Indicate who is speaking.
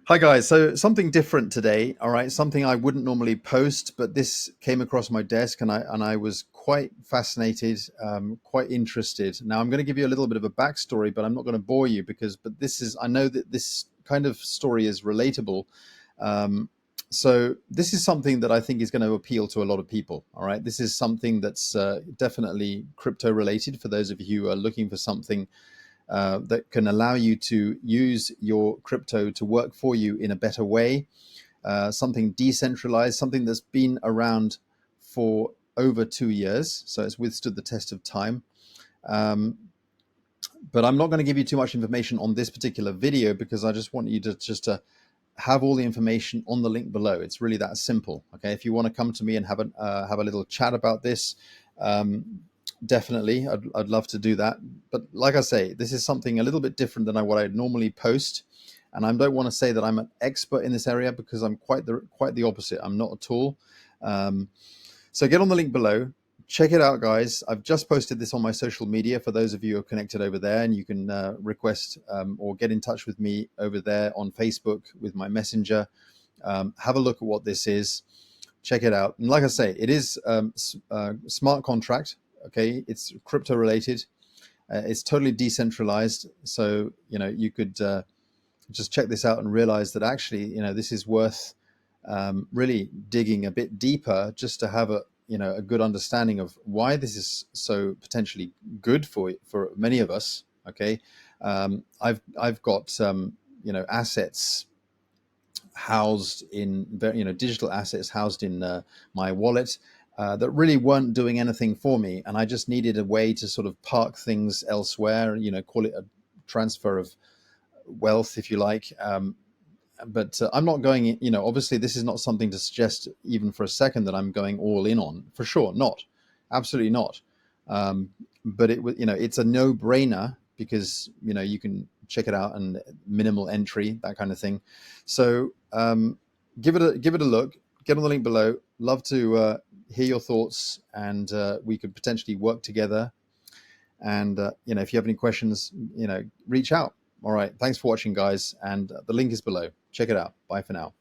Speaker 1: Hi guys, so something different today, all right, something I wouldn't normally post, but this came across my desk and I was quite fascinated, quite interested. Now I'm going to give you a little bit of a backstory, but I'm not going to bore you but this is, I know that this kind of story is relatable. Um, so this is something that I think is going to appeal to a lot of people, all right? This is something that's definitely crypto related for those of you who are looking for something that can allow you to use your crypto to work for you in a better way, something decentralized, something that's been around for over 2 years, so it's withstood the test of time. Um, but I'm not going to give you too much information on this particular video because I just want you to just have all the information on the link below. It's really that simple. Okay, if you want to come to me and have a little chat about this, um, definitely, I'd love to do that. But like I say, this is something a little bit different than what I normally post, and I don't want to say that I'm an expert in this area because I'm quite the opposite. I'm not at all. Um, so get on the link below. Check it out, guys. I've just posted this on my social media for those of you who are connected over there, and you can request or get in touch with me over there on Facebook with my messenger. Have a look at what this is. Check it out. And like I say, it is smart contract. Okay, it's crypto related. It's totally decentralized. So you could just check this out and realize that actually this is worth really digging a bit deeper just to have a good understanding of why this is so potentially good for many of us. Okay, I've got assets housed in digital assets housed in my wallet that really weren't doing anything for me, and I just needed a way to sort of park things elsewhere. Call it a transfer of wealth, if you like. But I'm not going. Obviously, this is not something to suggest even for a second that I'm going all in on. For sure, not. Absolutely not. Um, but it's a no-brainer because you can check it out and minimal entry, that kind of thing. So give it a look. Get on the link below. Love to hear your thoughts, and we could potentially work together. And if you have any questions, reach out. All right. Thanks for watching, guys. And the link is below. Check it out. Bye for now.